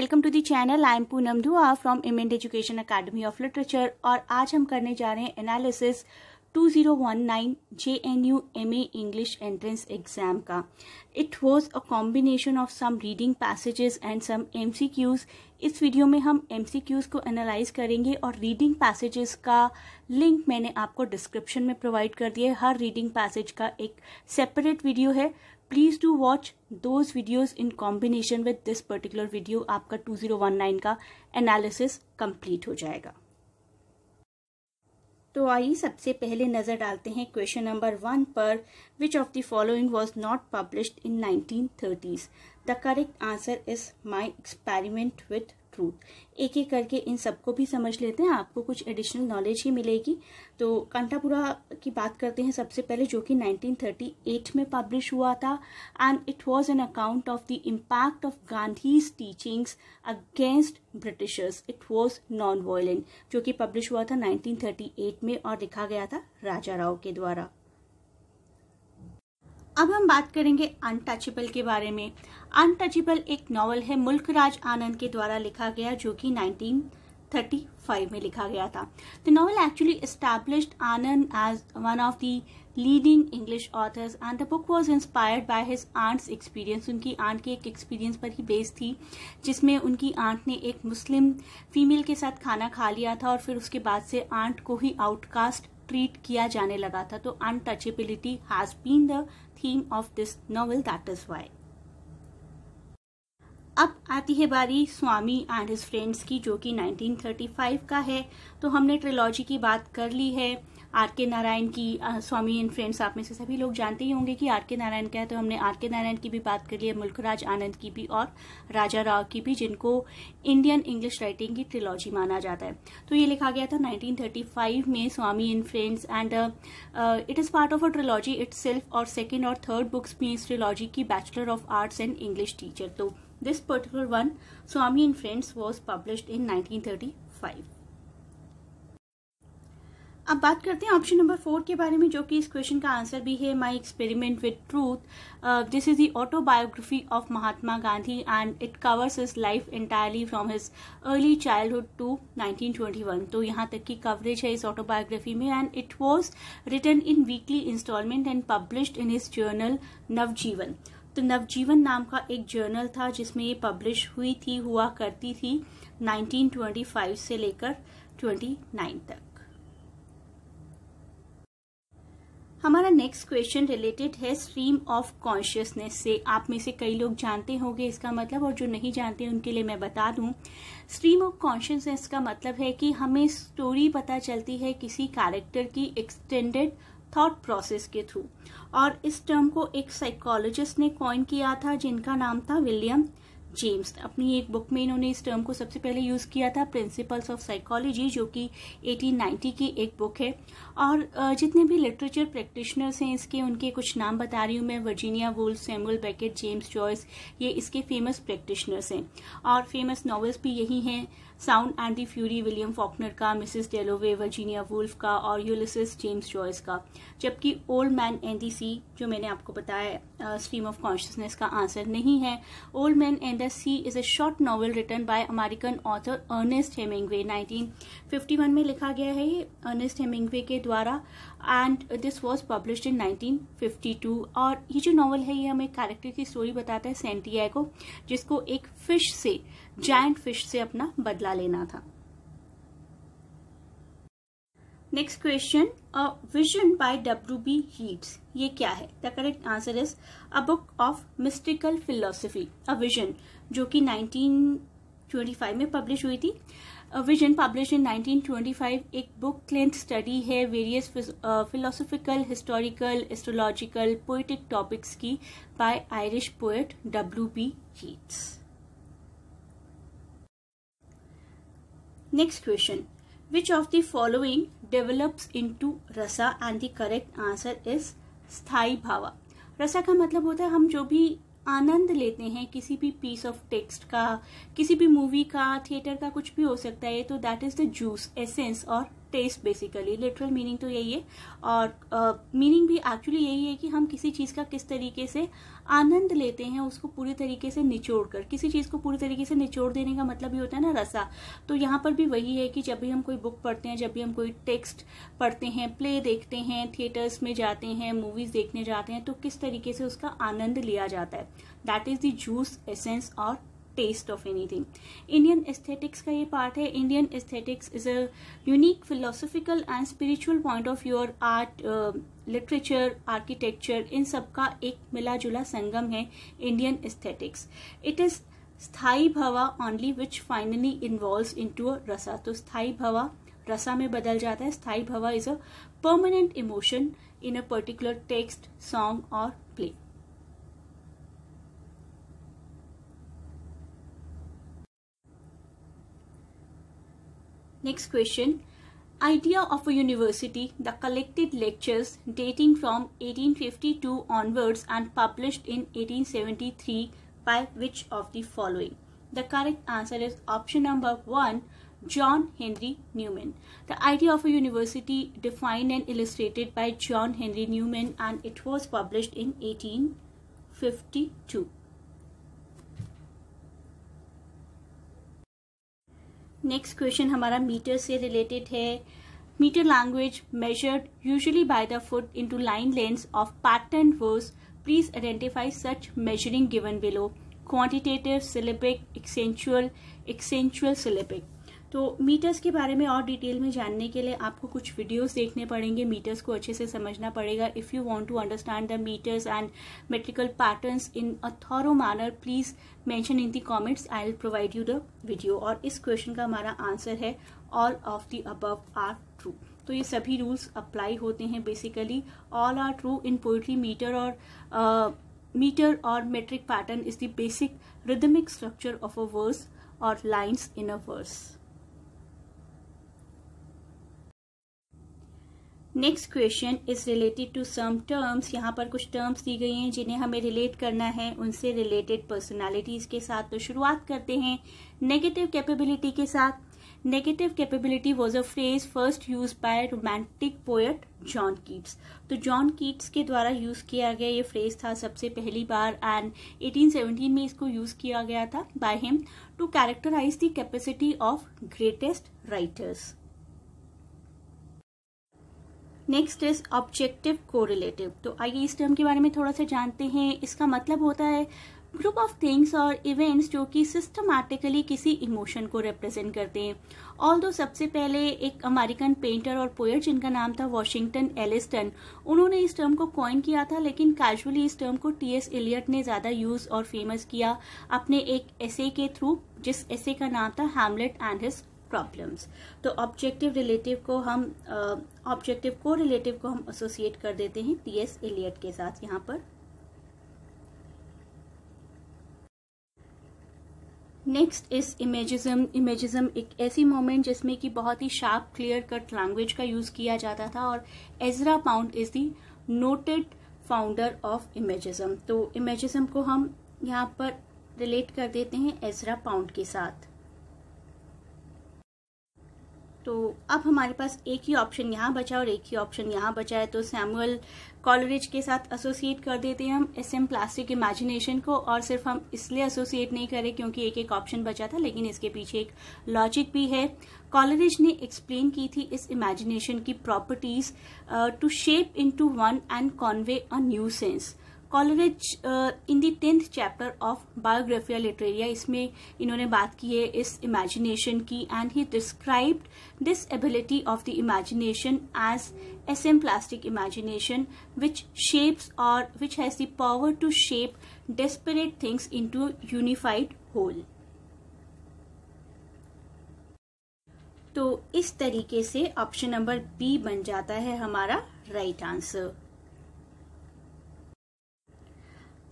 Welcome to the channel. I am Poonam Dua from eminent education academy of literature और आज हम करने जा रहे हैं analysis 2019 JNU MA English entrance exam का। It was a combination of some reading passages and some MCQs। इस video में हम MCQs को एनालाइज करेंगे और रीडिंग पैसेजेस का लिंक मैंने आपको डिस्क्रिप्शन में प्रोवाइड कर दिया है। हर रीडिंग पैसेज का एक सेपरेट वीडियो है। Please do watch those videos in combination with this particular video. आपका 2019 का एनालिसिस कंप्लीट हो जाएगा। तो आइए सबसे पहले नजर डालते हैं क्वेश्चन नंबर 1 पर। Which of the following was not published in 1930s? The correct answer is my experiment with truth. एक एक करके इन सबको भी समझ लेते हैं, आपको कुछ एडिशनल नॉलेज ही मिलेगी। तो कंठापुरा की बात करते हैं सबसे पहले, जो कि 1938 में पब्लिश हुआ था and it was an account of the impact of Gandhi's teachings against Britishers. It was non violent, जो कि पब्लिश हुआ था 1938 में और लिखा गया था राजा राव के द्वारा। अब हम बात करेंगे अनटचेबल के बारे में। अनटचेबल एक नॉवल है, मुल्कराज आनंद के द्वारा लिखा गया, जो कि 1935 में लिखा गया था। The novel actually established Anand as one of the leading English authors and the book was inspired by his aunt's experience. उनकी आंट के एक एक्सपीरियंस पर ही बेस्ड थी, जिसमें उनकी आंट ने एक मुस्लिम फीमेल के साथ खाना खा लिया था और फिर उसके बाद से आंट को ही आउटकास्ट ट्रीट किया जाने लगा था। तो untouchability has been the theme of this novel, that is why. अब आती है बारी स्वामी एंड हिज फ्रेंड्स की, जो कि 1935 का है। तो हमने ट्रिलॉजी की बात कर ली है, आर.के. नारायण की। स्वामी एंड फ्रेंड्स आप में से सभी लोग जानते ही होंगे कि आर.के. नारायण क्या है, तो हमने आर.के. नारायण की भी बात कर ली है, मुल्कराज आनंद की भी और राजा राव की भी, जिनको इंडियन इंग्लिश राइटिंग की ट्रिलॉजी माना जाता है। तो ये लिखा गया था 1935 में, Swami and friends, and it is part of a trilogy itself. और सेकेंड और थर्ड बुक्स भी इस ट्रिलॉजी की bachelor of arts and English teacher. तो this particular one, Swami and friends, was published in 1935। अब बात करते हैं ऑप्शन नंबर 4 के बारे में, जो कि इस क्वेश्चन का आंसर भी है my experiment with truth. This is the autobiography of Mahatma Gandhi and it covers his life entirely from his early childhood to 1921। तो यहाँ तक की कवरेज है इस ऑटोबायोग्राफी में and it was written in weekly instalment and published in his journal Navjivan. तो नवजीवन नाम का एक जर्नल था जिसमें ये पब्लिश हुआ करती थी 1925 से लेकर 29 तक। हमारा नेक्स्ट क्वेश्चन रिलेटेड है स्ट्रीम ऑफ कॉन्शियसनेस से। आप में से कई लोग जानते होंगे इसका मतलब, और जो नहीं जानते उनके लिए मैं बता दूं। स्ट्रीम ऑफ कॉन्शियसनेस का मतलब है कि हमें स्टोरी पता चलती है किसी कैरेक्टर की एक्सटेंडेड थॉट प्रोसेस के थ्रू, और इस टर्म को एक साइकोलॉजिस्ट ने कॉइन किया था जिनका नाम था विलियम जेम्स। अपनी एक बुक में इन्होंने इस टर्म को सबसे पहले यूज किया था, प्रिंसिपल्स ऑफ साइकोलॉजी, जो कि 1890 की एक बुक है। और जितने भी लिटरेचर प्रैक्टिशनर्स हैं इसके, उनके कुछ नाम बता रही हूँ मैं। Virginia Woolf, Samuel Beckett, James Joyce, ये इसके फेमस प्रैक्टिशनर्स हैं। और फेमस नॉवेल्स भी यही हैं, sound and the fury William Faulkner का, मिसेस डेलोवे वर्जीनिया वुल्फ का, और यूलिसिस जेम्स जॉयस का। जबकि old man and the sea, जो मैंने आपको बताया स्ट्रीम ऑफ कॉन्शियसनेस का आंसर नहीं है। Old man and the sea is a short novel written by American author Ernest Hemingway. 1951 में लिखा गया है ये अर्नेस्ट हेमिंग्वे के द्वारा and this was published in 1952। और ये जो नॉवल है ये हमें कैरेक्टर की स्टोरी बताता है, सेंटियागो, जिसको एक फिश से, जायंट फिश से अपना बदला लेना था। Next question, a vision bye W.B. Yeats, ये क्या है? The correct answer is a book of mystical philosophy. A vision, जो कि 1925 में पब्लिश हुई थी। अ विजन पब्लिश इन 1925 एक बुक लेंथ स्टडी है various philosophical, historical, astrological, poetic topics की by Irish poet W.B. Yeats। Next question, which of the following develops into rasa? and the correct answer is स्थाई भावा। रसा का मतलब होता है हम जो भी आनंद लेते हैं किसी भी पीस ऑफ टेक्स्ट का, किसी भी मूवी का, थिएटर का, कुछ भी हो सकता है, तो that is the juice, essence और टेस्ट बेसिकली, लिटरल मीनिंग तो यही है और मीनिंग भी एक्चुअली यही है कि हम किसी चीज का किस तरीके से आनंद लेते हैं, उसको पूरी तरीके से निचोड़ कर। किसी चीज को पूरी तरीके से निचोड़ देने का मतलब ये होता है ना रसा। तो यहाँ पर भी वही है कि जब भी हम कोई बुक पढ़ते हैं, जब भी हम कोई टेक्स्ट पढ़ते हैं, प्ले देखते हैं, थिएटर्स में जाते हैं, मूवीज देखने जाते हैं, तो किस तरीके से उसका आनंद लिया जाता है, that is the juice, essence और taste of anything. Indian aesthetics का ये पार्ट है। Indian aesthetics is a unique philosophical and spiritual point of view. Art, literature, architecture, इन सब का एक मिला जुला संगम है इंडियन एस्थेटिक्स। इट इज स्थायी भवा only which finally involves into a रसा। तो स्थायी भवा रसा में बदल जाता है। स्थायी भवा is a permanent emotion in a particular text, song और play. Next question. Idea of a university, the collected lectures dating from 1852 onwards and published in 1873 by which of the following? The correct answer is option number 1, John Henry Newman. The idea of a university defined and illustrated by John Henry Newman, and it was published in 1852. Next question हमारा metre से related है। Metre language measured usually by the foot into line lengths of pattern words. Please identify such measuring given below. Quantitative, syllabic, accentual syllabic. तो metres के बारे में और detail में जानने के लिए आपको कुछ वीडियोस देखने पड़ेंगे, मीटर्स को अच्छे से समझना पड़ेगा। If you want to understand the metres and metrical patterns in a thorough manner, please mention in the comments, I will provide you the video. और इस क्वेश्चन का हमारा आंसर है all of the above are true. तो ये सभी rules apply होते हैं basically. All are true in poetry. Metre और metric pattern is the basic rhythmic structure of a verse और lines in a verse. Next question is related to some terms. यहाँ पर कुछ टर्म्स दी गई हैं जिन्हें हमें रिलेट करना है उनसे रिलेटेड पर्सनालिटीज के साथ। तो शुरुआत करते हैं नेगेटिव कैपेबिलिटी के साथ। Negative capability was a phrase first use by romantic poet John Keats. तो जॉन कीट्स के द्वारा यूज किया गया ये फ्रेज था सबसे पहली बार, एंड 1817 में इसको यूज किया गया था by him to characterize the capacity of greatest writers. Next is objective correlative. तो आइए इस टर्म के बारे में थोड़ा सा जानते हैं। इसका मतलब होता है ग्रुप ऑफ थिंग्स और इवेंट्स जो कि सिस्टमैटिकली किसी इमोशन को रिप्रेजेंट करते हैं। ऑल्दो सबसे पहले एक अमेरिकन पेंटर और पोएट जिनका नाम था वॉशिंगटन एलिस्टन, उन्होंने इस टर्म को कॉइन किया था, लेकिन कैजुअली इस टर्म को टी.एस. एलियट ने ज्यादा यूज और फेमस किया अपने एक एसे के थ्रू, जिस एसे का नाम था हैमलेट एंड हिज प्रॉब्लम्स। तो ऑब्जेक्टिव को रिलेटिव को हम एसोसिएट कर देते हैं टी.एस. एलियट के साथ यहाँ पर। Next is imagism. इमेजिज्म एक ऐसी मोमेंट जिसमें कि बहुत ही शार्प क्लियर कट लैंग्वेज का यूज किया जाता था, और Ezra pound is the noted founder of imagism. तो इमेजिज्म को हम यहाँ पर रिलेट कर देते हैं एजरा पाउंड के साथ। तो अब हमारे पास एक ही ऑप्शन यहाँ बचा और एक ही ऑप्शन यहाँ बचा है, तो सैमुअल कॉलरिज के साथ एसोसिएट कर देते हैं हम एस.एम. प्लास्टिक इमेजिनेशन को। और सिर्फ हम इसलिए एसोसिएट नहीं करें क्योंकि एक एक ऑप्शन बचा था, लेकिन इसके पीछे एक लॉजिक भी है। कॉलरिज ने एक्सप्लेन की थी इस इमेजिनेशन की properties to shape into one and convey a new sense. Coleridge in the 10th chapter of Biographia Literaria, इसमें इन्होंने बात की है इस इमेजिनेशन की, and he described this ability of the imagination as esemplastic imagination which shapes और which has the power to shape disparate things into unified whole. तो इस तरीके से ऑप्शन नंबर बी बन जाता है हमारा राइट आंसर।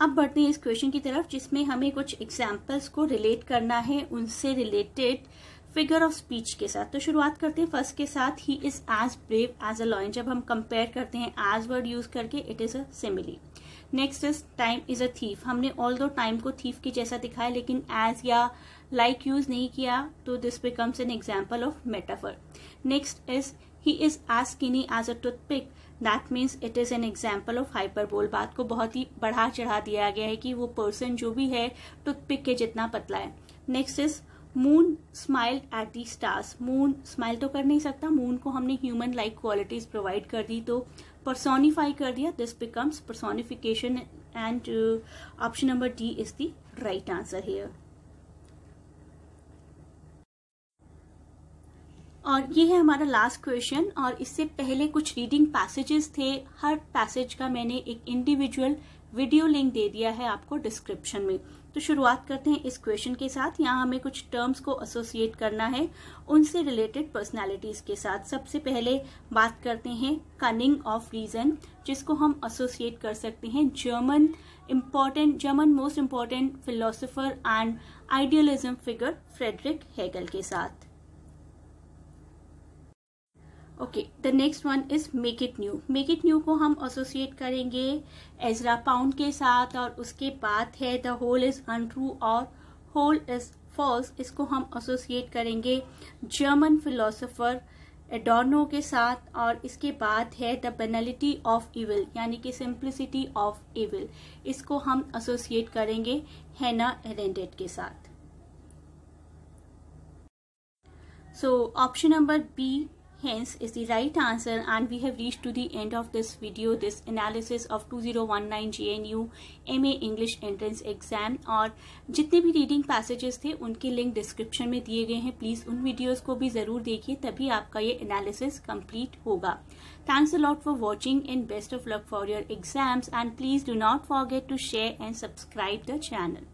अब बढ़ते हैं इस क्वेश्चन की तरफ जिसमें हमें कुछ एग्जाम्पल्स को रिलेट करना है उनसे रिलेटेड फिगर ऑफ स्पीच के साथ। तो शुरुआत करते हैं फर्स्ट के साथ, he is as brave as a lion. जब हम कंपेयर करते हैं एज वर्ड यूज करके, it is a simile. Next is time is a thief. हमने ऑल्दो टाइम को थीफ के जैसा दिखाया लेकिन एज या लाइक यूज नहीं किया, तो this becomes an example of metaphor. Next is he is as skinny as a toothpick, that means it is an example of hyperbole. बात को बहुत ही बढ़ा चढ़ा दिया गया है कि वो पर्सन जो भी है टूथपिक के जितना पतला है। Next is moon smiled at the stars. Moon smile तो कर नहीं सकता, मून को हमने ह्यूमन लाइक क्वालिटीज प्रोवाइड कर दी तो पर्सोनिफाई कर दिया, this becomes personification and option number D is the right answer here. और ये है हमारा लास्ट क्वेश्चन, और इससे पहले कुछ रीडिंग पैसेजेस थे, हर पैसेज का मैंने एक इंडिविजुअल वीडियो लिंक दे दिया है आपको डिस्क्रिप्शन में। तो शुरुआत करते हैं इस क्वेश्चन के साथ। यहाँ हमें कुछ टर्म्स को एसोसिएट करना है उनसे रिलेटेड पर्सनालिटीज के साथ। सबसे पहले बात करते हैं कनिंग ऑफ रीजन, जिसको हम एसोसिएट कर सकते हैं German most important philosopher and idealism figure Friedrich Hegel के साथ। Okay, the next one is make it new. Make it new को हम एसोसिएट करेंगे एजरा पाउंड के साथ, और उसके बाद है द होल इज अनट्रू और होल इज फॉल्स, इसको हम एसोसिएट करेंगे जर्मन फिलोसोफर एडोर्नो के साथ, और इसके बाद है द बेनालिटी ऑफ इविल यानी कि सिंप्लिसिटी ऑफ इविल, इसको हम एसोसिएट करेंगे हैना एरेंडेट के साथ। So option number B hence is the right answer, and we have reached to the end of this video, this analysis of 2019 JNU MA English Entrance Exam। और जितने भी reading passages थे उनके link description में दिए गए हैं, please उन वीडियोस को भी जरूर देखिए, तभी आपका ये एनालिसिस कंप्लीट होगा। Thanks a lot for watching and best of luck for your exams, and please do not forget to share and subscribe the channel.